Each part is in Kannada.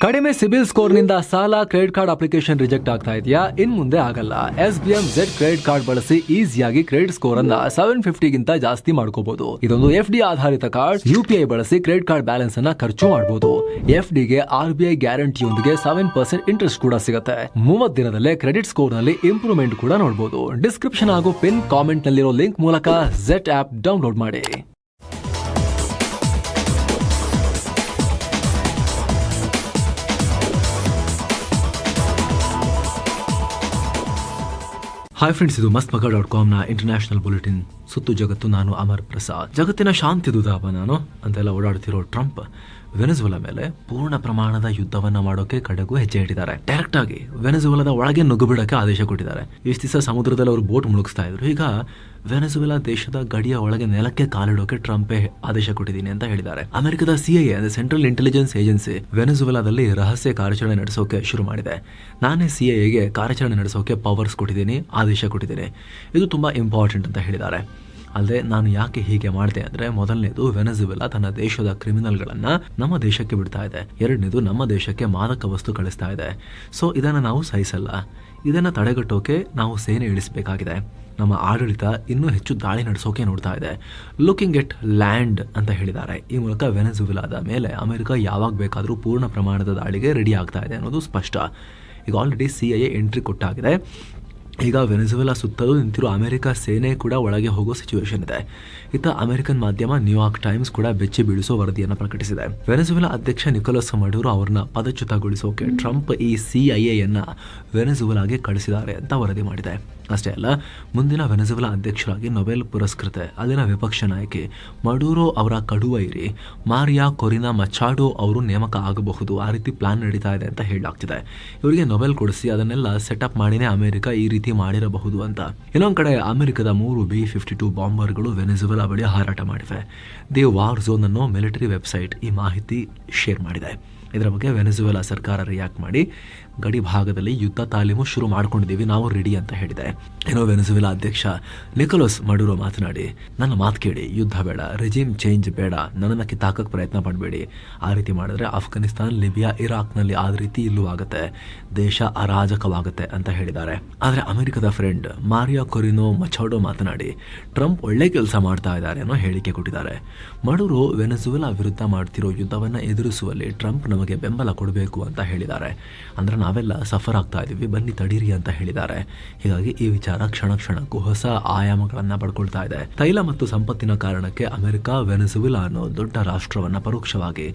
ಕಡಿಮೆ ಸಿಬಿಲ್ ಸ್ಕೋರ್ ನಿಂದ ಸಾಲ ಕ್ರೆಡಿಟ್ ಕಾರ್ಡ್ ಅಪ್ಲಿಕೇಶನ್ ರಿಜೆಕ್ಟ್ ಆಗ್ತಾ ಇದೆಯಾ? ಇನ್ ಮುಂದೆ ಆಗಲ್ಲ. SBM Z ಕ್ರೆಡಿಟ್ ಕಾರ್ಡ್ ಬಳಸಿ ಈಸಿಯಾಗಿ ಕ್ರೆಡಿಟ್ ಸ್ಕೋರ್ ಅನ್ನ 750 ಗಿಂತ ಜಾಸ್ತಿ ಮಾಡ್ಕೋಬಹುದು. ಇದೊಂದು FD ಆಧಾರಿತ ಕಾರ್ಡ್. UPI ಬಳಸಿ ಕ್ರೆಡಿಟ್ ಕಾರ್ಡ್ ಬ್ಯಾಲೆನ್ಸ್ ಅನ್ನ ಖರ್ಚು ಮಾಡಬಹುದು. FD ಗೆ RBI ಗ್ಯಾರಂಟಿಯೊಂದಿಗೆ 7% ಇಂಟ್ರೆಸ್ಟ್ ಕೂಡ ಸಿಗುತ್ತೆ. 30 ದಿನದಲ್ಲೇ ಕ್ರೆಡಿಟ್ ಸ್ಕೋರ್ ನಲ್ಲಿ ಇಂಪ್ರೂವ್ಮೆಂಟ್ ಕೂಡ ನೋಡಬಹುದು. ಡಿಸ್ಕ್ರಿಪ್ಷನ್ ಹಾಗೂ ಪಿನ್ ಕಾಮೆಂಟ್ ನಲ್ಲಿರೋ ಲಿಂಕ್ ಮೂಲಕ Z ಆಪ್ ಡೌನ್ಲೋಡ್ ಮಾಡಿ. ಹಾಯ್ ಫ್ರೆಂಡ್ಸ್, ಇದು mastmaga.com ನ ಇಂಟರ್ನ್ಯಾಷನಲ್ ಬುಲೆಟಿನ್. ಸುತ್ತು ಜಗತ್ತು, ನಾನು ಅಮರ್ ಪ್ರಸಾದ್. ಜಗತ್ತಿನ ಶಾಂತಿ ದೂತಪ್ಪ ನಾನು ಅಂತೆಲ್ಲ ಓಡಾಡ್ತಿರೋ ಟ್ರಂಪ್ ವೆನೆಜುವೆಲಾ ಮೇಲೆ ಪೂರ್ಣ ಪ್ರಮಾಣದ ಯುದ್ಧವನ್ನ ಮಾಡೋಕೆ ಕಡೆಗೂ ಹೆಜ್ಜೆ ಇಟ್ಟಿದ್ದಾರೆ. ಡೈರೆಕ್ಟ್ ಆಗಿ ವೆನೆಜುವೆಲಾದ ಒಳಗೆ ನುಗ್ಗು ಬಿಡಕ್ಕೆ ಆದೇಶ ಕೊಟ್ಟಿದ್ದಾರೆ. ಇಷ್ಟು ದಿವಸ ಸಮುದ್ರದಲ್ಲಿ ಅವರು ಬೋಟ್ ಮುಳುಗಿಸ್ತಾ ಇದ್ರು. ಈಗ ವೆನೆಜುವೆಲಾ ದೇಶದ ಗಡಿಯ ಒಳಗೆ ನೆಲಕ್ಕೆ ಕಾಲಿಡೋಕೆ ಟ್ರಂಪೇ ಆದೇಶ ಕೊಟ್ಟಿದ್ದೀನಿ ಅಂತ ಹೇಳಿದ್ದಾರೆ. ಅಮೆರಿಕದ CIA ಅಂದ್ರೆ ಸೆಂಟ್ರಲ್ ಇಂಟೆಲಿಜೆನ್ಸ್ ಏಜೆನ್ಸಿ ವೆನೆಜುವೆಲಾದಲ್ಲಿ ರಹಸ್ಯ ಕಾರ್ಯಾಚರಣೆ ನಡೆಸೋಕೆ ಶುರು ಮಾಡಿದೆ. ನಾನೇ CIAಗೆ ಕಾರ್ಯಾಚರಣೆ ನಡೆಸೋಕೆ ಪವರ್ಸ್ ಕೊಟ್ಟಿದ್ದೀನಿ, ಆದೇಶ ಕೊಟ್ಟಿದ್ದೀನಿ. ಇದು ತುಂಬಾ ಇಂಪಾರ್ಟೆಂಟ್ ಅಂತ ಹೇಳಿದ್ದಾರೆ. ಅಲ್ಲದೆ ನಾನು ಯಾಕೆ ಹೀಗೆ ಮಾಡಿದೆ ಅಂದ್ರೆ, ಮೊದಲನೇದು ವೆನೆಜುವೆಲಾ ತನ್ನ ದೇಶದ ಕ್ರಿಮಿನಲ್ಗಳನ್ನ ನಮ್ಮ ದೇಶಕ್ಕೆ ಬಿಡ್ತಾ ಇದೆ. ಎರಡನೇದು ನಮ್ಮ ದೇಶಕ್ಕೆ ಮಾದಕ ವಸ್ತು ಕಳಿಸ್ತಾ ಇದೆ. ಸೊ ಇದನ್ನ ನಾವು ಸಹಿಸಲ್ಲ. ಇದನ್ನ ತಡೆಗಟ್ಟೋಕೆ ನಾವು ಸೇನೆ ಇಳಿಸಬೇಕಾಗಿದೆ. ನಮ್ಮ ಆಡಳಿತ ಇನ್ನೂ ಹೆಚ್ಚು ದಾಳಿ ನಡೆಸೋಕೆ ನೋಡ್ತಾ ಇದೆ. ಲುಕಿಂಗ್ ಎಟ್ ಲ್ಯಾಂಡ್ ಅಂತ ಹೇಳಿದ್ದಾರೆ. ಈ ಮೂಲಕ ವೆನೆಜುವೆಲಾದ ಮೇಲೆ ಅಮೆರಿಕ ಯಾವಾಗ ಬೇಕಾದರೂ ಪೂರ್ಣ ಪ್ರಮಾಣದ ದಾಳಿಗೆ ರೆಡಿ ಆಗ್ತಾ ಇದೆ ಅನ್ನೋದು ಸ್ಪಷ್ಟ. ಈಗ ಆಲ್ರೆಡಿ CIA ಎಂಟ್ರಿ ಕೊಟ್ಟಾಗಿದೆ. ಈಗ ವೆನೆಜುವೆಲಾ ಸುತ್ತಲೂ ನಿಂತಿರೋ ಅಮೆರಿಕ ಸೇನೆ ಕೂಡ ಒಳಗೆ ಹೋಗೋ ಸಿಚುವೇಶನ್ ಇದೆ. ಇತ್ತ ಅಮೆರಿಕನ್ ಮಾಧ್ಯಮ ನ್ಯೂಯಾರ್ಕ್ ಟೈಮ್ಸ್ ಕೂಡ ಬೆಚ್ಚಿ ಬೀಳಿಸೋ ವರದಿಯನ್ನು ಪ್ರಕಟಿಸಿದೆ. ವೆನೆಜುವೆಲಾ ಅಧ್ಯಕ್ಷ ನಿಕೋಲಸ್ ಮಡುರೋ ಅವರನ್ನ ಪದಚ್ಯುತಗೊಳಿಸೋಕೆ ಟ್ರಂಪ್ ಈ CIAಯನ್ನ ವೆನೆಜುವೆಲಾಗೆ ಕಳಿಸಿದ್ದಾರೆ ಅಂತ ವರದಿ ಮಾಡಿದೆ. ಅಷ್ಟೇ ಅಲ್ಲ, ಮುಂದಿನ ವೆನೆಜುವೆಲಾ ಅಧ್ಯಕ್ಷರಾಗಿ ನೊಬೆಲ್ ಪುರಸ್ಕೃತೆ ಅಲ್ಲಿನ ವಿಪಕ್ಷ ನಾಯಕಿ ಮಡುರೋ ಅವರ ಕಡುವೈರಿ ಮಾರಿಯಾ ಕೊರಿನಾ ಮಚಾಡೋ ಅವರು ನೇಮಕ ಆಗಬಹುದು. ಆ ರೀತಿ ಪ್ಲಾನ್ ನಡೀತಾ ಇದೆ ಅಂತ ಹೇಳಲಾಗ್ತಿದೆ. ಇವರಿಗೆ ನೊಬೆಲ್ ಕೊಡಿಸಿ ಅದನ್ನೆಲ್ಲ ಸೆಟಪ್ ಮಾಡಿನೇ ಅಮೆರಿಕ ಈ ರೀತಿ ಮಾಡಿರಬಹುದು ಅಂತ. ಇನ್ನೊಂದು ಕಡೆ ಅಮೆರಿಕದ 3 B-52 ಬಾಂಬರ್ಗಳು ವೆನೆಜುವೆಲಾ ಬಳಿ ಹಾರಾಟ ಮಾಡಿವೆ. ದಿ ವಾರ್ ಝೋನ್ ಅನ್ನೋ ಮಿಲಿಟರಿ ವೆಬ್ಸೈಟ್ ಈ ಮಾಹಿತಿ ಶೇರ್ ಮಾಡಿದೆ. ಇದರ ಬಗ್ಗೆ ವೆನೆಜುವೆಲಾ ಸರ್ಕಾರ ರಿಯಾಕ್ಟ್ ಮಾಡಿ ಗಡಿ ಭಾಗದಲ್ಲಿ ಯುದ್ಧ ತಾಲೀಮು ಶುರು ಮಾಡ್ಕೊಂಡಿದ್ದೀವಿ, ನಾವು ರೆಡಿ ಅಂತ ಹೇಳಿದೆ. ಏನೋ ವೆನೆಜುವೆಲಾ ಅಧ್ಯಕ್ಷ ನಿಕೋಲಸ್ ಮಡುರೋ ಮಾತನಾಡಿ, ನನ್ನ ಮಾತು ಕೇಳಿ, ಯುದ್ಧ ಬೇಡ, ರೆಜಿಮ್ ಚೇಂಜ್ ಬೇಡ, ನನ್ನನ್ನು ಕಿತ್ತಾಕಕ್ಕೆ ಪ್ರಯತ್ನ ಪಡಬೇಡಿ. ಆ ರೀತಿ ಮಾಡಿದ್ರೆ ಅಫ್ಘಾನಿಸ್ತಾನ್, ಲಿಬಿಯಾ, ಇರಾಕ್ನಲ್ಲಿ ಆದ ರೀತಿ ಇಲ್ಲೂ ಆಗುತ್ತೆ, ದೇಶ ಅರಾಜಕವಾಗುತ್ತೆ ಅಂತ ಹೇಳಿದ್ದಾರೆ. ಆದರೆ ಅಮೆರಿಕದ ಫ್ರೆಂಡ್ ಮಾರಿಯಾ ಕೊರಿನೋ ಮಚಾಡೋ ಮಾತನಾಡಿ ಟ್ರಂಪ್ ಒಳ್ಳೆ ಕೆಲಸ ಮಾಡ್ತಾ ಇದ್ದಾರೆ ಅನ್ನೋ ಹೇಳಿಕೆ ಕೊಟ್ಟಿದ್ದಾರೆ. ಮಡುರೋ ವೆನೆಜುವೆಲಾ ವಿರುದ್ಧ ಮಾಡ್ತಿರೋ ಯುದ್ಧವನ್ನು ಎದುರಿಸುವಲ್ಲಿ ಟ್ರಂಪ್ ನಮಗೆ ಬೆಂಬಲ ಕೊಡಬೇಕು ಅಂತ ಹೇಳಿದ್ದಾರೆ. ಅಂದ್ರೆ ನಾವೆಲ್ಲ ಸಫರ್ ಆಗ್ತಾ ಇದೀವಿ, ಬನ್ನಿ ತಡೀರಿ ಅಂತ ಹೇಳಿದ್ದಾರೆ. ಹೀಗಾಗಿ ಈ ವಿಚಾರ ಕ್ಷಣ ಕ್ಷಣಕ್ಕೂ ಹೊಸ ಆಯಾಮಗಳನ್ನ ಪಡ್ಕೊಳ್ತಾ ಇದೆ. ತೈಲ ಮತ್ತು ಸಂಪತ್ತಿನ ಕಾರಣಕ್ಕೆ ಅಮೆರಿಕ ವೆನೆಜುವೆಲಾ ಅನ್ನೋ ದೊಡ್ಡ ರಾಷ್ಟ್ರವನ್ನ ಪರೋಕ್ಷವಾಗಿ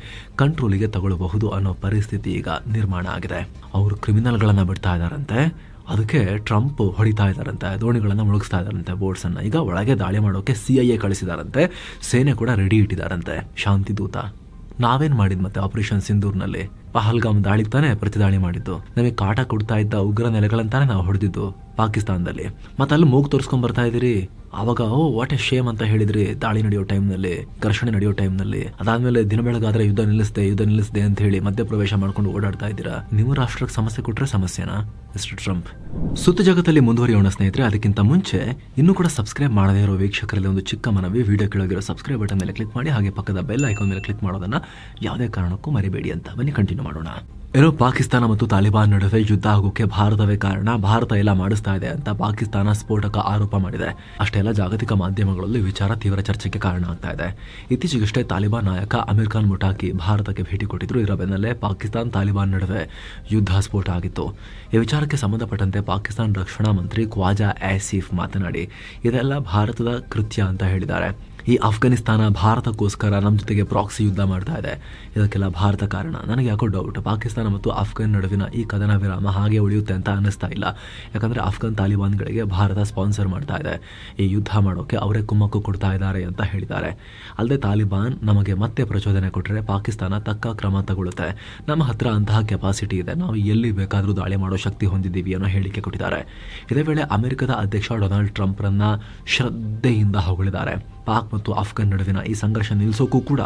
ಕಂಟ್ರೋಲಿಗೆ ತಗೊಳ್ಳಬಹುದು ಅನ್ನೋ ಪರಿಸ್ಥಿತಿ ಈಗ ನಿರ್ಮಾಣ ಆಗಿದೆ. ಅವರು ಕ್ರಿಮಿನಲ್ಗಳನ್ನ ಬಿಡ್ತಾ ಇದ್ದಾರಂತೆ, ಅದಕ್ಕೆ ಟ್ರಂಪ್ ಹೊಡಿತಾ ಇದ್ದಾರಂತೆ, ದೋಣಿಗಳನ್ನ ಮುಳುಗಿಸ್ತಾ ಇದ್ದಾರಂತೆ, ಬೋಟ್ಸ್ ಅನ್ನ. ಈಗ ಒಳಗೆ ದಾಳಿ ಮಾಡೋಕೆ CIA ಕಳಿಸಿದಾರಂತೆ, ಸೇನೆ ಕೂಡ ರೆಡಿ ಇಟ್ಟಿದ್ದಾರಂತೆ. ಶಾಂತಿ ದೂತ ನಾವೇನ್ ಮಾಡಿದ್ ಮತ್ತೆ ಆಪರೇಷನ್ ಸಿಂಧೂರ್ನಲ್ಲಿ ಪಹಲ್ಗಾಮ್ ದಾಳಿ ತಾನೇ ಪ್ರತಿ ದಾಳಿ ಮಾಡಿದ್ದು. ನಮಗೆ ಕಾಟ ಕೊಡ್ತಾ ಇದ್ದ ಉಗ್ರ ನೆಲೆಗಳಂತಾನೆ ನಾವು ಹೊಡೆದಿದ್ದು ಪಾಕಿಸ್ತಾನದಲ್ಲಿ. ಮತ್ತೆ ಅಲ್ಲಿ ಮೂಗು ತೋರಿಸ್ಕೊಂಡ್ ಬರ್ತಾ ಇದೀರಿ. ಆವಾಗ ವಾಟ್ ಎ ಶೇಮ್ ಅಂತ ಹೇಳಿದ್ರಿ ದಾಳಿ ನಡೆಯೋ ಟೈಮ್ನಲ್ಲಿ, ಘರ್ಷಣೆ ನಡೆಯೋ ಟೈಮ್ನಲ್ಲಿ. ಅದಾದ್ಮೇಲೆ ದಿನ ಬೆಳಗಾದ್ರೆ ಯುದ್ಧ ನಿಲ್ಲಿಸದೆ ಅಂತ ಹೇಳಿ ಮಧ್ಯಪ್ರವೇಶ ಮಾಡ್ಕೊಂಡು ಓಡಾಡ್ತಾ ಇದ್ದೀರಾ. ನಿಮ್ಮ ರಾಷ್ಟ್ರಕ್ಕೆ ಸಮಸ್ಯೆ ಕೊಟ್ರೆ ಸಮಸ್ಯೆನಾ ಮಿಸ್ಟರ್ ಟ್ರಂಪ್? ಸುತ್ತು ಜಗತ್ತಲ್ಲಿ ಮುಂದುವರಿಯೋಣ ಸ್ನೇಹಿತರೆ. ಅದಕ್ಕಿಂತ ಮುಂಚೆ ಇನ್ನೂ ಕೂಡ ಸಬ್ಸ್ಕ್ರೈಬ್ ಮಾಡದೇ ಇರೋ ವೀಕ್ಷಕರಲ್ಲಿ ಒಂದು ಚಿಕ್ಕ ಮನವಿ, ವಿಡಿಯೋ ಕೆಳಗಿರೋ ಸಬ್ಸ್ಕ್ರೈಬ್ ಬಟನ್ ಮೇಲೆ ಕ್ಲಿಕ್ ಮಾಡಿ, ಹಾಗೆ ಪಕ್ಕದ ಬೆಲ್ ಐಕಾನ್ ಮೇಲೆ ಕ್ಲಿಕ್ ಮಾಡೋದನ್ನ ಯಾವುದೇ ಕಾರಣಕ್ಕೂ ಮರಿಬೇಡಿ ಅಂತ. ಬನ್ನಿ ಕಂಟಿನ್ಯೂ ಮಾಡೋಣ. ಏನೋ ಪಾಕಿಸ್ತಾನ ಮತ್ತು ತಾಲಿಬಾನ್ ನಡುವೆ ಯುದ್ಧ ಆಗೋಕೆ ಭಾರತವೇ ಕಾರಣ, ಭಾರತ ಎಲ್ಲ ಮಾಡಿಸ್ತಾ ಇದೆ ಅಂತ ಪಾಕಿಸ್ತಾನ ಸ್ಫೋಟಕ ಆರೋಪ ಮಾಡಿದೆ. ಅಷ್ಟೇ ಅಲ್ಲ, ಜಾಗತಿಕ ಮಾಧ್ಯಮಗಳಲ್ಲಿ ವಿಚಾರ ತೀವ್ರ ಚರ್ಚೆಗೆ ಕಾರಣ ಆಗ್ತಾ ಇದೆ. ಇತ್ತೀಚೆಗಷ್ಟೇ ತಾಲಿಬಾನ್ ನಾಯಕ ಅಮೀರ್ ಖಾನ್ ಮುಟಾಕಿ ಭಾರತಕ್ಕೆ ಭೇಟಿ ಕೊಟ್ಟಿದ್ರು. ಇದರ ಬೆನ್ನಲ್ಲೇ ಪಾಕಿಸ್ತಾನ ತಾಲಿಬಾನ್ ನಡುವೆ ಯುದ್ಧ ಸ್ಫೋಟ ಆಗಿತ್ತು. ಈ ವಿಚಾರಕ್ಕೆ ಸಂಬಂಧಪಟ್ಟಂತೆ ಪಾಕಿಸ್ತಾನ ರಕ್ಷಣಾ ಮಂತ್ರಿ ಖ್ವಾಜಾ ಆಸಿಫ್ ಮಾತನಾಡಿ ಇದೆಲ್ಲ ಭಾರತದ ಕೃತ್ಯ ಅಂತ ಹೇಳಿದ್ದಾರೆ. ಈ ಅಫ್ಘಾನಿಸ್ತಾನ ಭಾರತಕ್ಕೋಸ್ಕರ ನಮ್ಮ ಜೊತೆಗೆ ಪ್ರಾಕ್ಸಿ ಯುದ್ಧ ಮಾಡ್ತಾ ಇದೆ, ಇದಕ್ಕೆಲ್ಲ ಭಾರತ ಕಾರಣ. ನನಗೆ ಯಾಕೋ ಡೌಟ್, ಪಾಕಿಸ್ತಾನ ಮತ್ತು ಅಫ್ಘಾನ್ ನಡುವಿನ ಈ ಕದನ ವಿರಾಮ ಹಾಗೆ ಉಳಿಯುತ್ತೆ ಅಂತ ಅನ್ನಿಸ್ತಾ ಇಲ್ಲ. ಯಾಕಂದರೆ ಅಫ್ಘಾನ್ ತಾಲಿಬಾನ್ಗಳಿಗೆ ಭಾರತ ಸ್ಪಾನ್ಸರ್ ಮಾಡ್ತಾ ಇದೆ, ಈ ಯುದ್ಧ ಮಾಡೋಕೆ ಅವರೇ ಕುಮ್ಮಕ್ಕು ಕೊಡ್ತಾ ಇದ್ದಾರೆ ಅಂತ ಹೇಳಿದ್ದಾರೆ. ಅಲ್ಲದೆ ತಾಲಿಬಾನ್ ನಮಗೆ ಮತ್ತೆ ಪ್ರಚೋದನೆ ಕೊಟ್ಟರೆ ಪಾಕಿಸ್ತಾನ ತಕ್ಕ ಕ್ರಮ ತಗೊಳ್ಳುತ್ತೆ, ನಮ್ಮ ಹತ್ರ ಅಂತಹ ಕೆಪಾಸಿಟಿ ಇದೆ, ನಾವು ಎಲ್ಲಿ ಬೇಕಾದರೂ ದಾಳಿ ಮಾಡೋ ಶಕ್ತಿ ಹೊಂದಿದ್ದೀವಿ ಅನ್ನೋ ಹೇಳಿಕೆ ಕೊಟ್ಟಿದ್ದಾರೆ. ಇದೇ ವೇಳೆ ಅಮೆರಿಕದ ಅಧ್ಯಕ್ಷ ಡೊನಾಲ್ಡ್ ಟ್ರಂಪ್ರನ್ನ ಶ್ರದ್ಧೆಯಿಂದ ಹೊಗಳಿದ್ದಾರೆ. ಪಾಕ್ ಮತ್ತು ಅಫ್ಘಾನ್ ನಡುವಿನ ಈ ಸಂಘರ್ಷ ನಿಲ್ಲಿಸೋಕ್ಕೂ ಕೂಡ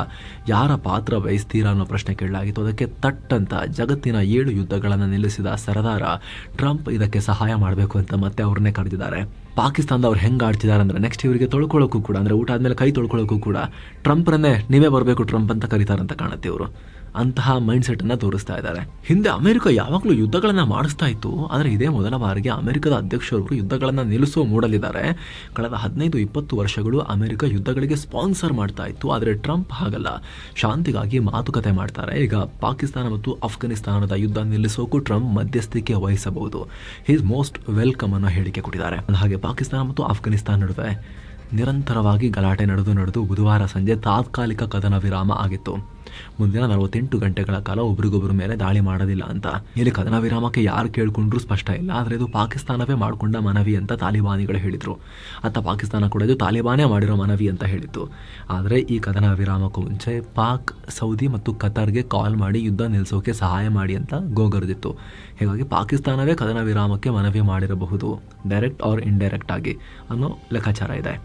ಯಾರ ಪಾತ್ರ ವಹಿಸ್ತೀರಾ ಅನ್ನೋ ಪ್ರಶ್ನೆ ಕೇಳಲಾಗಿತ್ತು. ಅದಕ್ಕೆ ತಟ್ಟಂತ ಜಗತ್ತಿನ 7 ಯುದ್ಧಗಳನ್ನು ನಿಲ್ಲಿಸಿದ ಸರದಾರ ಟ್ರಂಪ್ ಇದಕ್ಕೆ ಸಹಾಯ ಮಾಡಬೇಕು ಅಂತ ಮತ್ತೆ ಅವ್ರನ್ನೇ ಕರೆದಿದ್ದಾರೆ. ಪಾಕಿಸ್ತಾನದವ್ರು ಹೆಂಗೆ ಆಡ್ತಿದ್ದಾರೆ ಅಂದರೆ ನೆಕ್ಸ್ಟ್ ಇವರಿಗೆ ತೊಳ್ಕೊಳ್ಳೋಕ್ಕೂ ಕೂಡ, ಅಂದರೆ ಊಟ ಆದಮೇಲೆ ಕೈ ತೊಳ್ಕೊಳ್ಳೋಕ್ಕೂ ಕೂಡ ಟ್ರಂಪ್ರನ್ನೇ ನೀವೇ ಬರಬೇಕು ಟ್ರಂಪ್ ಅಂತ ಕರೀತಾರಂತ ಕಾಣುತ್ತೆ ಇವರು. ಅಂತಹ ಮೈಂಡ್ ಸೆಟ್ ಅನ್ನ ತೋರಿಸ್ತಾ ಇದ್ದಾರೆ. ಹಿಂದೆ ಅಮೆರಿಕ ಯಾವಾಗಲೂ ಯುದ್ಧಗಳನ್ನ ಮಾಡಿಸ್ತಾ ಇತ್ತು, ಆದರೆ ಇದೇ ಮೊದಲ ಬಾರಿಗೆ ಅಮೆರಿಕದ ಅಧ್ಯಕ್ಷರು ಯುದ್ಧಗಳನ್ನ ನಿಲ್ಲಿಸುವ ಮೂಡಲಿದ್ದಾರೆ. ಕಳೆದ 15-20 ವರ್ಷಗಳು ಅಮೆರಿಕ ಯುದ್ಧಗಳಿಗೆ ಸ್ಪಾನ್ಸರ್ ಮಾಡ್ತಾ ಇತ್ತು, ಆದರೆ ಟ್ರಂಪ್ ಹಾಗಲ್ಲ, ಶಾಂತಿಗಾಗಿ ಮಾತುಕತೆ ಮಾಡ್ತಾರೆ. ಈಗ ಪಾಕಿಸ್ತಾನ ಮತ್ತು ಅಫ್ಘಾನಿಸ್ತಾನದ ಯುದ್ಧ ನಿಲ್ಲಿಸೋಕು ಟ್ರಂಪ್ ಮಧ್ಯಸ್ಥಿಕೆ ವಹಿಸಬಹುದು. ಹೀಸ್ ಮೋಸ್ಟ್ ವೆಲ್ಕಮ್ ಅನ್ನೋ ಹೇಳಿಕೆ ಕೊಟ್ಟಿದ್ದಾರೆ. ಹಾಗೆ ಪಾಕಿಸ್ತಾನ ಮತ್ತು ಅಫ್ಘಾನಿಸ್ತಾನ ನಡುವೆ ನಿರಂತರವಾಗಿ ಗಲಾಟೆ ನಡೆದು ಬುಧವಾರ ಸಂಜೆ ತಾತ್ಕಾಲಿಕ ಕದನ ವಿರಾಮ ಆಗಿತ್ತು. ಮುಂದಿನ 48 ಗಂಟೆಗಳ ಕಾಲ ಒಬ್ರಿಗೊಬ್ಬರ ಮೇಲೆ ದಾಳಿ ಮಾಡೋದಿಲ್ಲ ಅಂತ. ಇಲ್ಲಿ ಕದನ ವಿರಾಮಕ್ಕೆ ಯಾರು ಕೇಳ್ಕೊಂಡ್ರು ಸ್ಪಷ್ಟ ಇಲ್ಲ, ಆದರೆ ಇದು ಪಾಕಿಸ್ತಾನವೇ ಮಾಡಿಕೊಂಡ ಮನವಿ ಅಂತ ತಾಲಿಬಾನಿಗಳು ಹೇಳಿದ್ರು. ಪಾಕಿಸ್ತಾನ ಕೂಡ ಇದು ತಾಲಿಬಾನೇ ಮಾಡಿರೋ ಮನವಿ ಅಂತ ಹೇಳಿತ್ತು. ಆದರೆ ಈ ಕದನ ವಿರಾಮಕ್ಕೂ ಮುಂಚೆ ಪಾಕ್, ಸೌದಿ ಮತ್ತು ಕತಾರ್ಗೆ ಕಾಲ್ ಮಾಡಿ ಯುದ್ಧ ನಿಲ್ಲಿಸೋಕೆ ಸಹಾಯ ಮಾಡಿ ಅಂತ ಗೋಗರ್ದಿತ್ತು. ಹೀಗಾಗಿ ಪಾಕಿಸ್ತಾನವೇ ಕದನ ವಿರಾಮಕ್ಕೆ ಮನವಿ ಮಾಡಿರಬಹುದು, ಡೈರೆಕ್ಟ್ ಆರ್ ಇಂಡೈರೆಕ್ಟ್ ಆಗಿ ಅನ್ನೋ ಲೆಕ್ಕಾಚಾರ ಇದೆ.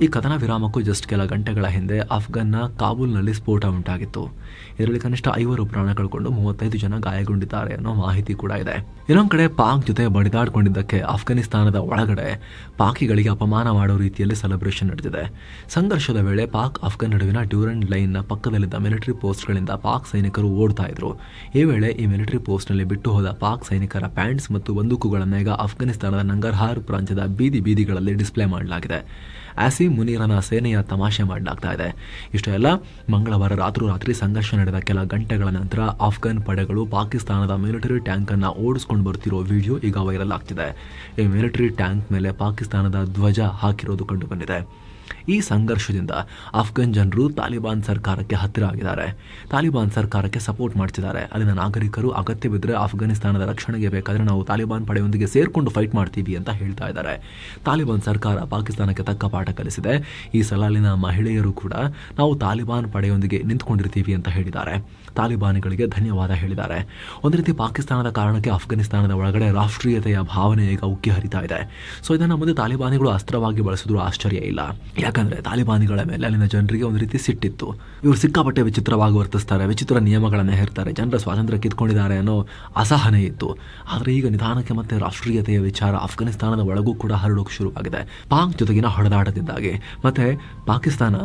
ಈ ಕದನ ವಿರಾಮಕ್ಕೂ ಜಸ್ಟ್ ಕೆಲ ಗಂಟೆಗಳ ಹಿಂದೆ ಅಫ್ಘಾನ್ನ ಕಾಬೂಲ್ನಲ್ಲಿ ಸ್ಫೋಟ ಉಂಟಾಗಿತ್ತು. ಇದರಲ್ಲಿ ಕನಿಷ್ಠ 5 ಪ್ರಾಣ ಕಳ್ಕೊಂಡು 35 ಜನ ಗಾಯಗೊಂಡಿದ್ದಾರೆ ಅನ್ನೋ ಮಾಹಿತಿ ಕೂಡ ಇದೆ. ಇನ್ನೊಂದು ಕಡೆ ಪಾಕ್ ಜೊತೆ ಬಡಿದಾಡ್ಕೊಂಡಿದ್ದಕ್ಕೆ ಅಫ್ಘಾನಿಸ್ತಾನದ ಒಳಗಡೆ ಪಾಕಿಗಳಿಗೆ ಅಪಮಾನ ಮಾಡೋ ರೀತಿಯಲ್ಲಿ ಸೆಲೆಬ್ರೇಷನ್ ನಡೆದಿದೆ. ಸಂಘರ್ಷದ ವೇಳೆ ಪಾಕ್ ಅಫ್ಘಾನ್ ನಡುವಿನ ಡ್ಯೂರೆಂಟ್ ಲೈನ್ನ ಪಕ್ಕದಲ್ಲಿದ್ದ ಮಿಲಿಟರಿ ಪೋಸ್ಟ್ಗಳಿಂದ ಪಾಕ್ ಸೈನಿಕರು ಓಡ್ತಾ ಇದ್ರು. ಈ ವೇಳೆ ಈ ಮಿಲಿಟರಿ ಪೋಸ್ಟ್ನಲ್ಲಿ ಬಿಟ್ಟು ಹೋದ ಪಾಕ್ ಸೈನಿಕರ ಪ್ಯಾಂಟ್ಸ್ ಮತ್ತು ಬಂದೂಕುಗಳನ್ನು ಈಗ ಅಫ್ಘಾನಿಸ್ತಾನದ ನಂಗರ್ಹಾರ್ ಪ್ರಾಂತ್ಯದ ಬೀದಿಗಳಲ್ಲಿ ಡಿಸ್ಪ್ಲೇ ಮಾಡಲಾಗಿದೆ. ಆಸಿಮ್ ಮುನೀರನ ಸೇನೆಯ ತಮಾಷೆ ಮಾಡಲಾಗ್ತಾ ಇದೆ. ಇಷ್ಟೆಲ್ಲ ಮಂಗಳವಾರ ರಾತ್ರಿ ಸಂಘರ್ಷ ನಡೆದ ಕೆಲ ಗಂಟೆಗಳ ನಂತರ ಅಫ್ಘಾನ್ ಪಡೆಗಳು ಪಾಕಿಸ್ತಾನದ ಮಿಲಿಟರಿ ಟ್ಯಾಂಕ್ ಅನ್ನ ಓಡಿಸ್ಕೊಂಡು ಬರ್ತಿರೋ ವಿಡಿಯೋ ಈಗ ವೈರಲ್ ಆಗ್ತಿದೆ. ಈ ಮಿಲಿಟರಿ ಟ್ಯಾಂಕ್ ಮೇಲೆ ಪಾಕಿಸ್ತಾನದ ಧ್ವಜ ಹಾಕಿರೋದು ಕಂಡು ಬಂದಿದೆ. ಈ ಸಂಘರ್ಷದಿಂದ ಅಫ್ಘಾನ್ ಜನರು ತಾಲಿಬಾನ್ ಸರ್ಕಾರಕ್ಕೆ ಹತ್ತಿರ ಆಗಿದ್ದಾರೆ, ತಾಲಿಬಾನ್ ಸರ್ಕಾರಕ್ಕೆ ಸಪೋರ್ಟ್ ಮಾಡ್ತಿದ್ದಾರೆ. ಅಲ್ಲಿನ ನಾಗರಿಕರು ಅಗತ್ಯ ಬಿದ್ದರೆ ಅಫ್ಘಾನಿಸ್ತಾನದ ರಕ್ಷಣೆಗೆ ಬೇಕಾದರೆ ನಾವು ತಾಲಿಬಾನ್ ಪಡೆಯೊಂದಿಗೆ ಸೇರ್ಕೊಂಡು ಫೈಟ್ ಮಾಡ್ತೀವಿ ಅಂತ ಹೇಳ್ತಾ ಇದ್ದಾರೆ. ತಾಲಿಬಾನ್ ಸರ್ಕಾರ ಪಾಕಿಸ್ತಾನಕ್ಕೆ ತಕ್ಕ ಪಾಠ ಕಲಿಸಿದೆ. ಈ ಸಲ ಅಲ್ಲಿನ ಮಹಿಳೆಯರು ಕೂಡ ನಾವು ತಾಲಿಬಾನ್ ಪಡೆಯೊಂದಿಗೆ ನಿಂತ್ಕೊಂಡಿರ್ತೀವಿ ಅಂತ ಹೇಳಿದ್ದಾರೆ. ತಾಲಿಬಾನಿಗಳಿಗೆ ಧನ್ಯವಾದ ಹೇಳಿದ್ದಾರೆ. ಒಂದು ರೀತಿ ಪಾಕಿಸ್ತಾನದ ಕಾರಣಕ್ಕೆ ಅಫ್ಘಾನಿಸ್ತಾನದ ಒಳಗಡೆ ರಾಷ್ಟ್ರೀಯತೆಯ ಭಾವನೆ ಈಗ ಉಕ್ಕಿ ಹರಿತಾ ಇದೆ. ಸೊ ಇದನ್ನು ಮುಂದೆ ತಾಲಿಬಾನಿಗಳು ಅಸ್ತ್ರವಾಗಿ ಬಳಸಿದ್ರು ಆಶ್ಚರ್ಯ ಇಲ್ಲ. ಯಾಕಂದ್ರೆ ತಾಲಿಬಾನಿಗಳ ಮೇಲೆ ಅಲ್ಲಿನ ಜನರಿಗೆ ಒಂದು ರೀತಿ ಸಿಟ್ಟಿತ್ತು. ಇವರು ಸಿಕ್ಕಾಪಟ್ಟೆ ವಿಚಿತ್ರವಾಗಿ ವರ್ತಿಸ್ತಾರೆ, ವಿಚಿತ್ರ ನಿಯಮಗಳನ್ನೇ ಹೇರ್ತಾರೆ, ಜನರ ಸ್ವಾತಂತ್ರ್ಯ ಕಿತ್ಕೊಂಡಿದ್ದಾರೆ ಅನ್ನೋ ಅಸಹನೆ ಇತ್ತು. ಆದರೆ ಈಗ ನಿಧಾನಕ್ಕೆ ಮತ್ತೆ ರಾಷ್ಟ್ರೀಯತೆಯ ವಿಚಾರ ಅಫ್ಘಾನಿಸ್ತಾನದ ಒಳಗೂ ಕೂಡ ಹರಡೋಕೆ ಶುರುವಾಗಿದೆ. ಪಾಕ್ ಜೊತೆಗಿನ ಹೊಡೆದಾಟದಿಂದಾಗಿ. ಮತ್ತೆ ಪಾಕಿಸ್ತಾನ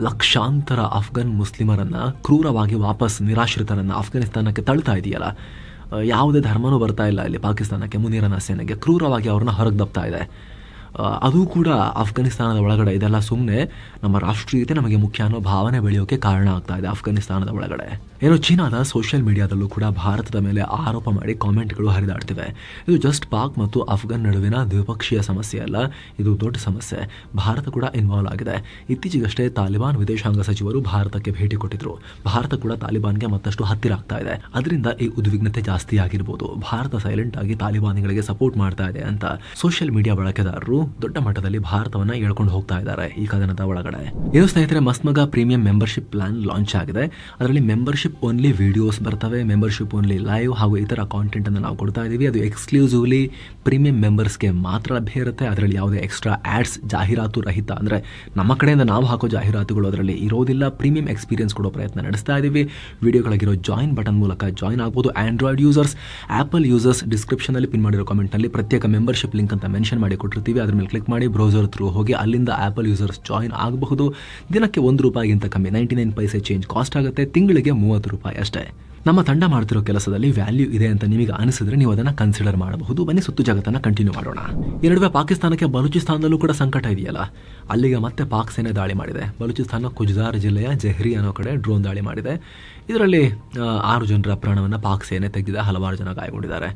ಲಕ್ಷಾಂತರ ಅಫ್ಘಾನ್ ಮುಸ್ಲಿಮರನ್ನ ಕ್ರೂರವಾಗಿ ವಾಪಸ್ ನಿರಾಶ್ರಿತರನ್ನ ಅಫ್ಘಾನಿಸ್ತಾನಕ್ಕೆ ತಳ್ತಾ ಇದೆಯಲ್ಲ. ಯಾವುದೇ ಧರ್ಮನೂ ಬರ್ತಾ ಇಲ್ಲ ಇಲ್ಲಿ ಪಾಕಿಸ್ತಾನಕ್ಕೆ. ಮುನೀರನ ಸೇನೆಗೆ ಕ್ರೂರವಾಗಿ ಅವ್ರನ್ನ ಹೊರಗೆ ದಬ್ತಾ ಇದೆ. ಅದು ಕೂಡ ಅಫ್ಘಾನಿಸ್ತಾನದ ಒಳಗಡೆ ಇದೆಲ್ಲ ಸುಮ್ಮನೆ ನಮ್ಮ ರಾಷ್ಟ್ರೀಯತೆ ನಮಗೆ ಮುಖ್ಯ ಅನ್ನೋ ಭಾವನೆ ಬೆಳೆಯೋಕೆ ಕಾರಣ ಆಗ್ತಾ ಇದೆ ಅಫ್ಘಾನಿಸ್ತಾನದ ಒಳಗಡೆ. ಚೀನಾದ ಸೋಷಿಯಲ್ ಮೀಡಿಯಾದಲ್ಲೂ ಕೂಡ ಭಾರತದ ಮೇಲೆ ಆರೋಪ ಮಾಡಿ ಕಾಮೆಂಟ್ಗಳು ಹರಿದಾಡ್ತಿವೆ. ಇದು ಜಸ್ಟ್ ಪಾಕ್ ಮತ್ತು ಅಫ್ಘಾನ್ ನಡುವಿನ ದ್ವಿಪಕ್ಷೀಯ ಸಮಸ್ಯೆ ಅಲ್ಲ, ಇದು ದೊಡ್ಡ ಸಮಸ್ಯೆ. ಭಾರತ ಕೂಡ ಇನ್ವಾಲ್ವ್ ಆಗಿದೆ. ಇತ್ತೀಚೆಗಷ್ಟೇ ತಾಲಿಬಾನ್ ವಿದೇಶಾಂಗ ಸಚಿವರು ಭಾರತಕ್ಕೆ ಭೇಟಿ ಕೊಟ್ಟಿದ್ರು. ಭಾರತ ಕೂಡ ತಾಲಿಬಾನ್ಗೆ ಮತ್ತಷ್ಟು ಹತ್ತಿರ ಆಗ್ತಾ ಇದೆ. ಅದರಿಂದ ಈ ಉದ್ವಿಗ್ನತೆ ಜಾಸ್ತಿ ಆಗಿರ್ಬೋದು. ಭಾರತ ಸೈಲೆಂಟ್ ಆಗಿ ತಾಲಿಬಾನಿಗಳಿಗೆ ಸಪೋರ್ಟ್ ಮಾಡ್ತಾ ಇದೆ ಅಂತ ಸೋಷಿಯಲ್ ಮೀಡಿಯಾ ಬಳಕೆದಾರರು ದೊಡ್ಡ ಮಟ್ಟದಲ್ಲಿ ಭಾರತವನ್ನ ಹೇಳ್ಕೊಂಡು ಹೋಗ್ತಾ ಇದ್ದಾರೆ ಈ ಕದನದ ಒಳಗಡೆ. ಏನು ಸ್ನೇಹಿತರೆ, ಮಸ್ತ್ ಮಗ ಪ್ರೀಮಿಯಂ ಮೆಂಬರ್ಶಿಪ್ ಪ್ಲಾನ್ ಲಾಂಚ್ ಆಗಿದೆ. ಅದರಲ್ಲಿ ಮೆಂಬರ್ಶಿಪ್ ಓನ್ಲಿ ವಿಡಿಯೋಸ್ ಬರ್ತವೆ, ಮೆಂಬರ್ಶಿಪ್ ಓನ್ಲಿ ಲೈವ್ ಹಾಗೂ ಇತರ ಕಾಂಟೆಂಟ್ ಅನ್ನು ನಾವು ಕೊಡ್ತಾ ಇದೀವಿ. ಅದು ಎಕ್ಸ್ಕ್ಲೂಸಿವ್ಲಿ ಪ್ರೀಮಿಯಂ ಮೆಂಬರ್ಸ್ಗೆ ಮಾತ್ರ ಲಭ್ಯ ಇರುತ್ತೆ. ಅದರಲ್ಲಿ ಯಾವುದೇ ಎಕ್ಸ್ಟ್ರಾ ಆಡ್ಸ್, ಜಾಹೀರಾತು ರಹಿತ, ಅಂದ್ರೆ ನಮ್ಮ ಕಡೆಯಿಂದ ನಾವು ಹಾಕೋ ಜಾಹೀರಾತುಗಳು ಅದರಲ್ಲಿ ಇರೋದಿಲ್ಲ. ಪ್ರೀಮಿಯಂ ಎಕ್ಸ್ಪೀರಿಯನ್ಸ್ ಕೊಡೋ ಪ್ರಯತ್ನ ನಡೆಸ್ತಾ ಇದೀವಿ. ವಿಡಿಯೋಗಳಾಗಿರೋ ಜಾಯಿನ್ ಬಟನ್ ಮೂಲಕ ಜಾಯಿನ್ ಆಗಬಹುದು. Android users, apple users description ಅಲ್ಲಿ ಪಿನ್ ಮಾಡಿರೋ ಕಾಮೆಂಟ್ ನಲ್ಲಿ ಪ್ರತ್ಯೇಕ ಮೆಂಬರ್ಶಿಪ್ ಲಿಂಕ್ ಅಂತ ಮೆನ್ಷನ್ ಮಾಡಿ ಕೊಟ್ಟಿರ್ತೀವಿ. ಅದ್ರ ಮೇಲೆ ಕ್ಲಿಕ್ ಮಾಡಿ ಬ್ರೌಸರ್ ಥ್ರೂ ಹೋಗಿ ಅಲ್ಲಿಂದ ಆಪಲ್ ಯೂಸರ್ಸ್ ಜಾಯಿನ್ ಆಗಬಹುದು. ದಿನಕ್ಕೆ ₹1 ಕಮ್ಮಿ, 99 ಪೈಸೆ ಚೇಂಜ್ ಕಾಸ್ಟ್ ಆಗುತ್ತೆ. ತಿಂಗಳಿಗೆ ₹30 ಅಷ್ಟೇ. ನಮ್ಮ ತಂಡ ಮಾಡ್ತಿರೋ ಕೆಲಸದಲ್ಲಿ ವ್ಯಾಲ್ಯೂ ಇದೆ ಅಂತ ನಿಮಗೆ ಅನಿಸಿದ್ರೆ ನೀವು ಅದನ್ನ ಕನ್ಸಿಡರ್ ಮಾಡಬಹುದು. ಬನ್ನಿ ಸುತ್ತು ಜಗತ್ತನ್ನ ಕಂಟಿನ್ಯೂ ಮಾಡೋಣ. ಈ ನಡುವೆ ಪಾಕಿಸ್ತಾನಕ್ಕೆ ಬಲೂಚಿಸ್ತಾನದಲ್ಲೂ ಕೂಡ ಸಂಕಟ ಇದೆಯಲ್ಲ, ಅಲ್ಲಿಗೆ ಮತ್ತೆ ಪಾಕ್ ಸೇನೆ ದಾಳಿ ಮಾಡಿದೆ. ಬಲೂಚಿಸ್ತಾನ ಕುಜ್ದಾರ್ ಜಿಲ್ಲೆಯ ಜೆಹ್ರಿ ಅನ್ನೋ ಕಡೆ ಡ್ರೋನ್ ದಾಳಿ ಮಾಡಿದೆ. ಇದರಲ್ಲಿ 6 ಜನರ ಪ್ರಾಣವನ್ನು ಪಾಕ್ ಸೇನೆ ತೆಗೆದಿದೆ. ಹಲವಾರು ಜನ ಗಾಯಗೊಂಡಿದ್ದಾರೆ.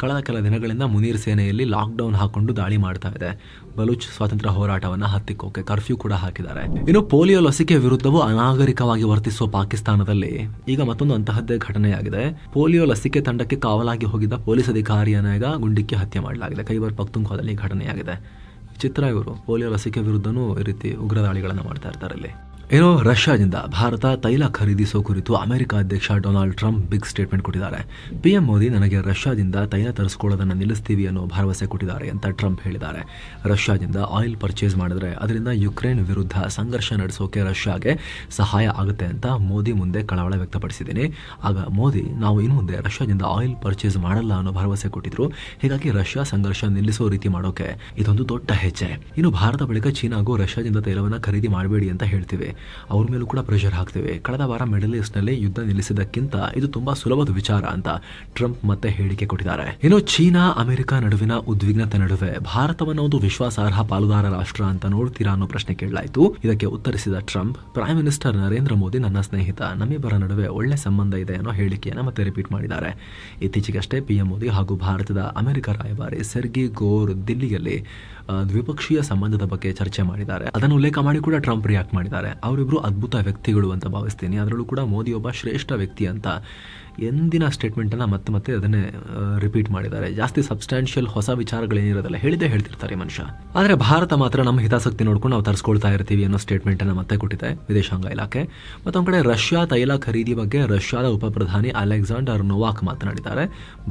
ಕಳೆದ ಕೆಲ ದಿನಗಳಿಂದ ಮುನೀರ್ ಸೇನೆಯಲ್ಲಿ ಲಾಕ್ಡೌನ್ ಹಾಕೊಂಡು ದಾಳಿ ಮಾಡ್ತಾ ಇದೆ. ಬಲೂಚ್ ಸ್ವಾತಂತ್ರ್ಯ ಹೋರಾಟವನ್ನು ಹತ್ತಿಕ್ಕೋಕೆ ಕರ್ಫ್ಯೂ ಕೂಡ ಹಾಕಿದ್ದಾರೆ. ಇನ್ನು ಪೋಲಿಯೋ ಲಸಿಕೆ ವಿರುದ್ಧವೂ ಅನಾಗರಿಕವಾಗಿ ವರ್ತಿಸುವ ಪಾಕಿಸ್ತಾನದಲ್ಲಿ ಈಗ ಮತ್ತೊಂದು ಅಂತಹದ್ದೇ ಘಟನೆಯಾಗಿದೆ. ಪೋಲಿಯೋ ಲಸಿಕೆ ತಂಡಕ್ಕೆ ಕಾವಲಾಗಿ ಹೋಗಿದ್ದ ಪೊಲೀಸ್ ಅಧಿಕಾರಿಯನ್ನ ಈಗ ಗುಂಡಿಕ್ಕಿ ಹತ್ಯೆ ಮಾಡಲಾಗಿದೆ. ಖೈಬರ್ ಪಖ್ತೂನ್ಖ್ವಾದಲ್ಲಿ ಘಟನೆಯಾಗಿದೆ. ಚಿತ್ರ ಇವರು ಪೋಲಿಯೋ ಲಸಿಕೆ ವಿರುದ್ಧನೂ ಈ ರೀತಿ ಉಗ್ರ ದಾಳಿಗಳನ್ನು ಮಾಡ್ತಾ ಇರ್ತಾರೆ ಇಲ್ಲಿ. ರಷ್ಯಾದಿಂದ ಭಾರತ ತೈಲ ಖರೀದಿಸೋ ಕುರಿತು ಅಮೆರಿಕ ಅಧ್ಯಕ್ಷ ಡೊನಾಲ್ಡ್ ಟ್ರಂಪ್ ಬಿಗ್ ಸ್ಟೇಟ್ಮೆಂಟ್ ಕೊಟ್ಟಿದ್ದಾರೆ. ಪಿಎಂ ಮೋದಿ ನನಗೆ ರಷ್ಯಾದಿಂದ ತೈಲ ತರಿಸ್ಕೊಳ್ಳೋದನ್ನು ನಿಲ್ಲಿಸ್ತೀವಿ ಅನ್ನೋ ಭರವಸೆ ಕೊಟ್ಟಿದ್ದಾರೆ ಅಂತ ಟ್ರಂಪ್ ಹೇಳಿದ್ದಾರೆ. ರಷ್ಯಾದಿಂದ ಆಯಿಲ್ ಪರ್ಚೇಸ್ ಮಾಡಿದ್ರೆ ಅದರಿಂದ ಯುಕ್ರೇನ್ ವಿರುದ್ಧ ಸಂಘರ್ಷ ನಡೆಸೋಕೆ ರಷ್ಯಾಗೆ ಸಹಾಯ ಆಗುತ್ತೆ ಅಂತ ಮೋದಿ ಮುಂದೆ ಕಳವಳ ವ್ಯಕ್ತಪಡಿಸಿದ್ದೀನಿ. ಆಗ ಮೋದಿ ನಾವು ಇನ್ನು ಮುಂದೆ ರಷ್ಯಾದಿಂದ ಆಯಿಲ್ ಪರ್ಚೇಸ್ ಮಾಡಲ್ಲ ಅನ್ನೋ ಭರವಸೆ ಕೊಟ್ಟಿದ್ರು. ಹೀಗಾಗಿ ರಷ್ಯಾ ಸಂಘರ್ಷ ನಿಲ್ಲಿಸೋ ರೀತಿ ಮಾಡೋಕೆ ಇದೊಂದು ದೊಡ್ಡ ಹೆಜ್ಜೆ. ಇನ್ನು ಭಾರತ ಬಳಿಕ ಚೀನಾಗೂ ರಷ್ಯಾದಿಂದ ತೈಲವನ್ನು ಖರೀದಿ ಮಾಡಬೇಡಿ ಅಂತ ಹೇಳ್ತೀವಿ. ಅವ್ರ ಮೇಲೂ ಕೂಡ ಪ್ರೆಷರ್ ಹಾಕ್ತೇವೆ. ಕಳೆದ ವಾರ ಮಿಡಲ್ ಈಸ್ಟ್ನಲ್ಲಿ ಯುದ್ಧ ನಿಲ್ಲಿಸಿದ್ದಕ್ಕಿಂತ ಇದು ತುಂಬಾ ಸುಲಭದ ವಿಚಾರ ಅಂತ ಟ್ರಂಪ್ ಮತ್ತೆ ಹೇಳಿಕೆ ಕೊಟ್ಟಿದ್ದಾರೆ. ಇನ್ನು ಚೀನಾ ಅಮೆರಿಕ ನಡುವಿನ ಉದ್ವಿಗ್ನತೆ ನಡುವೆ ಭಾರತವನ್ನು ಒಂದು ವಿಶ್ವಾಸಾರ್ಹ ಪಾಲುದಾರ ರಾಷ್ಟ್ರ ಅಂತ ನೋಡ್ತೀರಾ ಅನ್ನೋ ಪ್ರಶ್ನೆ ಕೇಳಲಾಯಿತು. ಇದಕ್ಕೆ ಉತ್ತರಿಸಿದ Trump, prime minister Narendra Modi ನನ್ನ ಸ್ನೇಹಿತ, ನಮ್ಮಿಬ್ಬರ ನಡುವೆ ಒಳ್ಳೆ ಸಂಬಂಧ ಇದೆ ಅನ್ನೋ ಹೇಳಿಕೆಯನ್ನು ಮತ್ತೆ ರಿಪೀಟ್ ಮಾಡಿದ್ದಾರೆ. ಇತ್ತೀಚೆಗಷ್ಟೇ ಪಿಎಂ ಮೋದಿ ಹಾಗೂ ಭಾರತದ ಅಮೆರಿಕ ರಾಯಭಾರಿ ಸೆರ್ಗಿ ಗೋರ್ ದಿಲ್ಲಿಯಲ್ಲಿ ದ್ವಿಪಕ್ಷೀಯ ಸಂಬಂಧದ ಬಗ್ಗೆ ಚರ್ಚೆ ಮಾಡಿದ್ದಾರೆ. ಅದನ್ನು ಉಲ್ಲೇಖ ಮಾಡಿ ಕೂಡ ಟ್ರಂಪ್ ರಿಯಾಕ್ಟ್ ಮಾಡಿದ್ದಾರೆ. ಅವರಿಬ್ರು ಅದ್ಭುತ ವ್ಯಕ್ತಿಗಳು ಅಂತ ಭಾವಿಸ್ತೀನಿ, ಅದರಲ್ಲೂ ಕೂಡ ಮೋದಿ ಒಬ್ಬ ಶ್ರೇಷ್ಠ ವ್ಯಕ್ತಿ ಅಂತ ಎಂದಿನ ಸ್ಟೇಟ್ಮೆಂಟನ್ನು ಮತ್ತೆ ಅದನ್ನೇ ರಿಪೀಟ್ ಮಾಡಿದ್ದಾರೆ. ಜಾಸ್ತಿ ಸಬ್ಸ್ಟ್ಯಾನ್ಷಿಯಲ್ ಹೊಸ ವಿಚಾರಗಳೇನಿರೋದಲ್ಲ ಹೇಳಿದ್ದೇ ಹೇಳ್ತಿರ್ತಾರೆ ಮನುಷ್ಯ. ಆದರೆ ಭಾರತ ಮಾತ್ರ ನಮ್ಮ ಹಿತಾಸಕ್ತಿ ನೋಡ್ಕೊಂಡು ನಾವು ತರಿಸ್ಕೊಳ್ತಾ ಇರ್ತೀವಿ ಅನ್ನೋ ಸ್ಟೇಟ್ಮೆಂಟನ್ನು ಮತ್ತೆ ಕೊಟ್ಟಿದೆ ವಿದೇಶಾಂಗ ಇಲಾಖೆ. ಮತ್ತೊಂದು ಕಡೆ ರಷ್ಯಾ ತೈಲ ಖರೀದಿ ಬಗ್ಗೆ ರಷ್ಯಾದ ಉಪ ಪ್ರಧಾನಿ ಅಲೆಕ್ಸಾಂಡರ್ ನೋವಾಕ್ ಮಾತನಾಡಿದ್ದಾರೆ.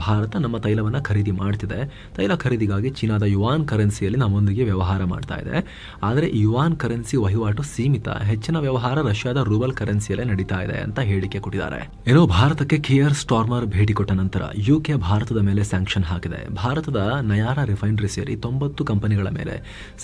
ಭಾರತ ನಮ್ಮ ತೈಲವನ್ನು ಖರೀದಿ ಮಾಡ್ತಿದೆ. ತೈಲ ಖರೀದಿಗಾಗಿ ಚೀನಾದ ಯುವಾನ್ ಕರೆನ್ಸಿಯಲ್ಲಿ ನಮ್ಮೊಂದಿಗೆ ವ್ಯವಹಾರ ಮಾಡ್ತಾ ಇದೆ. ಆದರೆ ಯುವಾನ್ ಕರೆನ್ಸಿ ವಹಿವಾಟು ಸೀಮಿತ, ಹೆಚ್ಚಿನ ವ್ಯವಹಾರ ರಷ್ಯಾದ ರೂಬಲ್ ಕರೆನ್ಸಿಯಲ್ಲೇ ನಡೀತಾ ಇದೆ ಅಂತ ಹೇಳಿಕೆ ಕೊಟ್ಟಿದ್ದಾರೆ. ಏನೋ ಭಾರತಕ್ಕೆ ಕಿಯರ್ ಸ್ಟಾರ್ಮರ್ ಭೇಟಿ ಕೊಟ್ಟ ನಂತರ ಯುಕೆ ಭಾರತದ ಮೇಲೆ ಸ್ಯಾಂಕ್ಷನ್ ಹಾಕಿದೆ. ಭಾರತದ ನಯಾರಾ ರಿಫೈನರಿ ಸೇರಿ 90 ಕಂಪನಿಗಳ ಮೇಲೆ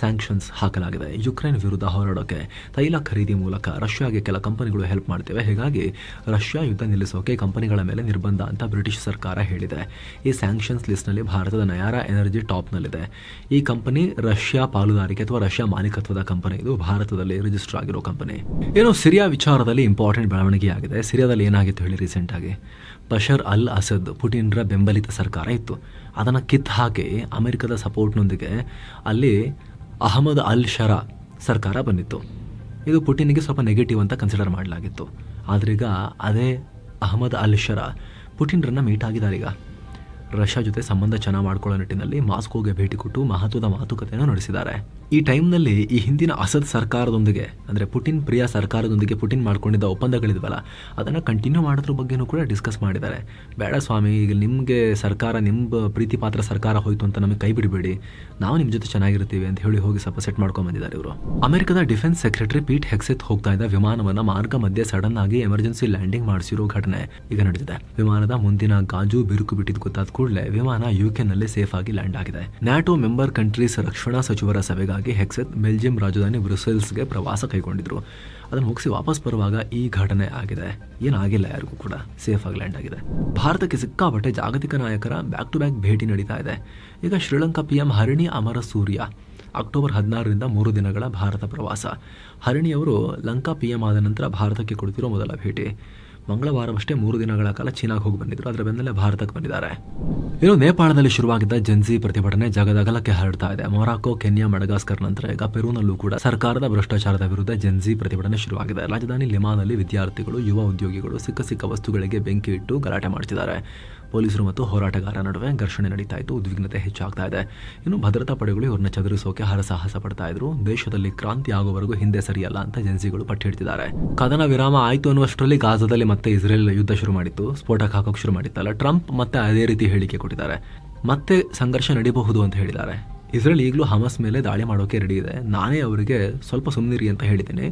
ಸ್ಯಾಂಕ್ಷನ್ಸ್ ಹಾಕಲಾಗಿದೆ. ಯುಕ್ರೇನ್ ವಿರುದ್ಧ ಹೋರಾಡೋಕೆ ತೈಲ ಖರೀದಿ ಮೂಲಕ ರಷ್ಯಾಗೆ ಕೆಲ ಕಂಪನಿಗಳು ಹೆಲ್ಪ್ ಮಾಡ್ತಿವೆ. ಹೀಗಾಗಿ ರಷ್ಯಾ ಯುದ್ಧ ನಿಲ್ಲಿಸೋಕೆ ಕಂಪನಿಗಳ ಮೇಲೆ ನಿರ್ಬಂಧ ಅಂತ ಬ್ರಿಟಿಷ್ ಸರ್ಕಾರ ಹೇಳಿದೆ. ಈ ಸ್ಯಾಂಕ್ಷನ್ಸ್ ಲಿಸ್ಟ್ನಲ್ಲಿ ಭಾರತದ ನಯಾರಾ ಎನರ್ಜಿ ಟಾಪ್ನಲ್ಲಿದೆ. ಈ ಕಂಪನಿ ರಷ್ಯಾ ಪಾಲುದಾರಿಕೆ ಅಥವಾ ರಷ್ಯಾ ಮಾಲೀಕತ್ವದ ಕಂಪನಿ. ಇದು ಭಾರತದಲ್ಲಿ ರಿಜಿಸ್ಟರ್ ಆಗಿರೋ ಕಂಪನಿ. ಏನೋ ಸಿರಿಯಾ ವಿಚಾರದಲ್ಲಿ ಇಂಪಾರ್ಟೆಂಟ್ ಬೆಳವಣಿಗೆ ಆಗಿದೆ. ಸಿರಿಯಾದಲ್ಲಿ ಏನಾಗಿತ್ತು ಹೇಳಿ? ರೀಸೆಂಟ್ ಆಗಿ ಬಶರ್ ಅಲ್ ಅಸದ್ ಪುಟಿನ್ರ ಬೆಂಬಲಿತ ಸರ್ಕಾರ ಇತ್ತು. ಅದನ್ನು ಕಿತ್ತು ಹಾಕಿ ಅಮೆರಿಕದ ಸಪೋರ್ಟ್ನೊಂದಿಗೆ ಅಲ್ಲಿ ಅಹಮದ್ ಅಲ್ ಶರಾ ಸರ್ಕಾರ ಬಂದಿತ್ತು. ಇದು ಪುಟಿನ್ಗೆ ಸ್ವಲ್ಪ ನೆಗೆಟಿವ್ ಅಂತ ಕನ್ಸಿಡರ್ ಮಾಡಲಾಗಿತ್ತು. ಆದ್ರೀಗ ಅದೇ ಅಹಮದ್ ಅಲ್ ಶರಾ ಪುಟಿನ್ರನ್ನ ಮೀಟ್ ಆಗಿದ್ದಾರೆ. ಈಗ ರಷ್ಯಾ ಜೊತೆ ಸಂಬಂಧ ಚೆನ್ನಾಗಿ ಮಾಡ್ಕೊಳ್ಳೋ ನಿಟ್ಟಿನಲ್ಲಿ ಮಾಸ್ಕೋಗೆ ಭೇಟಿ ಕೊಟ್ಟು ಮಹತ್ವದ ಮಾತುಕತೆಯನ್ನು ನಡೆಸಿದ್ದಾರೆ. ಈ ಟೈಮ್ನಲ್ಲಿ ಈ ಹಿಂದಿನ ಅಸದ್ ಸರ್ಕಾರದೊಂದಿಗೆ ಅಂದರೆ ಪುಟಿನ್ ಪ್ರಿಯ ಸರ್ಕಾರದೊಂದಿಗೆ ಪುಟಿನ್ ಮಾಡ್ಕೊಂಡಿದ್ದ ಒಪ್ಪಂದಗಳಿದ್ವಲ್ಲ ಅದನ್ನು ಕಂಟಿನ್ಯೂ ಮಾಡೋದ್ರ ಬಗ್ಗೆನೂ ಕೂಡ ಡಿಸ್ಕಸ್ ಮಾಡಿದ್ದಾರೆ. ಬೇಡ ಸ್ವಾಮಿ, ಈಗ ನಿಮಗೆ ಸರ್ಕಾರ ನಿಮ್ಮ ಪ್ರೀತಿ ಪಾತ್ರ ಸರ್ಕಾರ ಹೋಯ್ತು ಅಂತ ನಮಗೆ ಕೈ ಬಿಡಬೇಡಿ, ನಾವು ನಿಮ್ಮ ಜೊತೆ ಚೆನ್ನಾಗಿರ್ತೀವಿ ಅಂತ ಹೇಳಿ ಹೋಗಿ ಸ್ವಲ್ಪ ಸೆಟ್ ಮಾಡ್ಕೊಂಡು ಬಂದಿದ್ದಾರೆ ಇವರು. ಅಮೆರಿಕದ ಡಿಫೆನ್ಸ್ ಸೆಕ್ರೆಟರಿ ಪೀಟ್ ಹೆಕ್ಸೆತ್ ಹೋಗ್ತಾ ಇದ್ದ ವಿಮಾನವನ್ನು ಮಾರ್ಗ ಮಧ್ಯೆ ಸಡನ್ ಆಗಿ ಎಮರ್ಜೆನ್ಸಿ ಲ್ಯಾಂಡಿಂಗ್ ಮಾಡಿಸಿರೋ ಘಟನೆ ಈಗ ನಡೆದಿದೆ. ವಿಮಾನದ ಮುಂದಿನ ಗಾಜು ಬಿರುಕು ಬಿಟ್ಟಿದ್ದು ಗೊತ್ತಾದ ಕೂಡಲೇ ವಿಮಾನ ಯುಕೆನಲ್ಲಿ ಸೇಫ್ ಆಗಿ ಲ್ಯಾಂಡ್ ಆಗಿದೆ. ನ್ಯಾಟೋ ಮೆಂಬರ್ ಕಂಟ್ರೀಸ್ ರಕ್ಷಣಾ ಸಚಿವರ ಸಭೆಗಾಗಿ ಹೆಕ್ಸೆತ್ ಬೆಲ್ಜಿಯಂ ರಾಜಧಾನಿ ಬ್ರುಸೆಲ್ಸ್ಗೆ ಪ್ರವಾಸ ಕೈಗೊಂಡಿದ್ರು. ಅದನ್ನು ಮುಗಿಸಿ ವಾಪಸ್ ಬರುವಾಗ ಈ ಘಟನೆ ಆಗಿದೆ. ಏನಾಗಿಲ್ಲ ಯಾರಿಗೂ ಕೂಡ, ಸೇಫ್ ಆಗಿ ಲ್ಯಾಂಡ್ ಆಗಿದೆ. ಭಾರತಕ್ಕೆ ಸಿಕ್ಕಾಪಟ್ಟೆ ಜಾಗತಿಕ ನಾಯಕರ ಬ್ಯಾಕ್ ಟು ಬ್ಯಾಕ್ ಭೇಟಿ ನಡೀತಾ ಇದೆ. ಈಗ ಶ್ರೀಲಂಕಾ ಪಿಎಂ ಹರಿಣಿ ಅಮರಸೂರ್ಯ ಅಕ್ಟೋಬರ್ 16ರಿಂದ 3 ದಿನಗಳ ಭಾರತ ಪ್ರವಾಸ. ಹರಿಣಿಯವರು ಲಂಕಾ ಪಿಎಂ ಆದ ನಂತರ ಭಾರತಕ್ಕೆ ಕೊಡ್ತಿರೋ ಮೊದಲ ಭೇಟಿ. ಮಂಗಳವಾರವಷ್ಟೇ 3 ದಿನಗಳ ಕಾಲ ಚೀನಾಗೆ ಹೋಗಿ ಬಂದಿದ್ರು. ಅದರ ಬೆನ್ನಲ್ಲೇ ಭಾರತಕ್ಕೆ ಬಂದಿದ್ದಾರೆ. ಇನ್ನು ನೇಪಾಳದಲ್ಲಿ ಶುರುವಾಗಿದ್ದ ಜೆನ್ಜಿ ಪ್ರತಿಭಟನೆ ಜಗದಗಲಕ್ಕೆ ಹರಡ್ತಾ ಇದೆ. ಮೊರಾಕೊ, ಕೆನ್ಯಾ, ಮಡಗಾಸ್ಕರ್ ನಂತರ ಈಗ ಪೆರೂನಲ್ಲೂ ಕೂಡ ಸರ್ಕಾರದ ಭ್ರಷ್ಟಾಚಾರದ ವಿರುದ್ಧ ಜೆನ್ಜಿ ಪ್ರತಿಭಟನೆ ಶುರುವಾಗಿದೆ. ರಾಜಧಾನಿ ಲಿಮಾನಲ್ಲಿ ವಿದ್ಯಾರ್ಥಿಗಳು, ಯುವ ಉದ್ಯೋಗಿಗಳು ಸಿಕ್ಕ ವಸ್ತುಗಳಿಗೆ ಬೆಂಕಿ ಇಟ್ಟು ಗಲಾಟೆ ಮಾಡ್ತಿದ್ದಾರೆ. ಪೊಲೀಸರು ಮತ್ತು ಹೋರಾಟಗಾರರ ನಡುವೆ ಘರ್ಷಣೆ ನಡೀತಾ ಇತ್ತು. ಉದ್ವಿಗ್ನತೆ ಹೆಚ್ಚಾಗ್ತಾ ಇದೆ. ಇನ್ನು ಭದ್ರತಾ ಪಡೆಗಳು ಇವ್ರನ್ನ ಚದುರಿಸೋಕೆ ಹರಸಾಹಸ ಪಡ್ತಾ ಇದ್ರು. ದೇಶದಲ್ಲಿ ಕ್ರಾಂತಿ ಆಗುವವರೆಗೂ ಹಿಂದೆ ಸರಿಯಲ್ಲ ಅಂತ ಜೆನ್ಸಿಗಳು ಪಟ್ಟು ಹಿಡ್ತಿದ್ದಾರೆ. ಕದನ ವಿರಾಮ ಆಯ್ತು ಅನ್ನುವಷ್ಟರಲ್ಲಿ ಗಾಜಾದಲ್ಲಿ ಮತ್ತೆ ಇಸ್ರೇಲ್ ಯುದ್ಧ ಶುರು ಮಾಡಿತ್ತು. ಸ್ಫೋಟಕ ಹಾಕೋಕೆ ಶುರು ಮಾಡಿತ್ತಲ್ಲ. ಟ್ರಂಪ್ ಮತ್ತೆ ಅದೇ ರೀತಿ ಹೇಳಿಕೆ ಕೊಟ್ಟಿದ್ದಾರೆ. ಮತ್ತೆ ಸಂಘರ್ಷ ನಡೀಬಹುದು ಅಂತ ಹೇಳಿದ್ದಾರೆ. ಇಸ್ರೇಲ್ ಈಗಲೂ ಹಮಾಸ್ ಮೇಲೆ ದಾಳಿ ಮಾಡೋಕೆ ರೆಡಿ ಇದೆ. ನಾನೇ ಅವರಿಗೆ ಸ್ವಲ್ಪ ಸುಮ್ಮನಿರಿ ಅಂತ ಹೇಳಿದ್ದೀನಿ.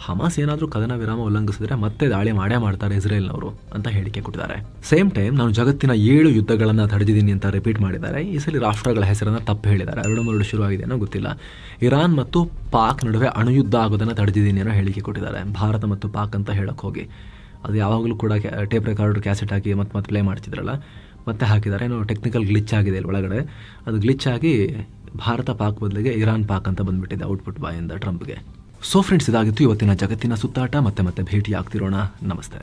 ಹಮಾಸ್ ಏನಾದರೂ ಕದನ ವಿರಾಮ ಉಲ್ಲಂಘಿಸಿದ್ರೆ ಮತ್ತೆ ದಾಳಿ ಮಾಡೇ ಮಾಡ್ತಾರೆ ಇಸ್ರೇಲ್ನವರು ಅಂತ ಹೇಳಿಕೆ ಕೊಟ್ಟಿದ್ದಾರೆ. ಸೇಮ್ ಟೈಮ್ ನಾನು ಜಗತ್ತಿನ 7 ಯುದ್ಧಗಳನ್ನು ತಡೆದಿದ್ದೀನಿ ಅಂತ ರಿಪೀಟ್ ಮಾಡಿದ್ದಾರೆ. ಈ ಸಲ ರಾಷ್ಟ್ರಗಳ ಹೆಸರನ್ನು ತಪ್ಪು ಹೇಳಿದ್ದಾರೆ. 2 ಶುರುವಾಗಿದೆ ಅನ್ನೋ ಗೊತ್ತಿಲ್ಲ. ಇರಾನ್ ಮತ್ತು ಪಾಕ್ ನಡುವೆ ಅಣುಯುದ್ಧ ಆಗೋದನ್ನು ತಡೆದಿದ್ದೀನಿ ಅನ್ನೋ ಹೇಳಿಕೆ ಕೊಟ್ಟಿದ್ದಾರೆ. ಭಾರತ ಮತ್ತು ಪಾಕ್ ಅಂತ ಹೇಳಕ್ಕೆ ಹೋಗಿ ಅದು ಯಾವಾಗಲೂ ಕೂಡ ಟೇಪ್ ರೆಕಾರ್ಡ್ ಕ್ಯಾಸೆಟ್ ಹಾಕಿ ಮತ್ತೆ ಪ್ಲೇ ಮಾಡ್ತಿದ್ರಲ್ಲ, ಮತ್ತೆ ಹಾಕಿದ್ದಾರೆ. ಏನೋ ಟೆಕ್ನಿಕಲ್ ಗ್ಲಿಚ್ ಆಗಿದೆ ಒಳಗಡೆ. ಅದು ಗ್ಲಿಚ್ ಆಗಿ ಭಾರತ ಪಾಕ್ ಬದಲಿಗೆ ಇರಾನ್ ಪಾಕ್ ಅಂತ ಬಂದ್ಬಿಟ್ಟಿದೆ ಔಟ್ಪುಟ್ ಬಾಯಿಂದ ಟ್ರಂಪ್ಗೆ. ಸೊ ಫ್ರೆಂಡ್ಸ್, ಇದಾಗಿತ್ತು ಇವತ್ತಿನ ಜಗತ್ತಿನ ಸುತ್ತಾಟ. ಮತ್ತೆ ಭೇಟಿ ಆಗ್ತಿರೋಣ. ನಮಸ್ತೆ.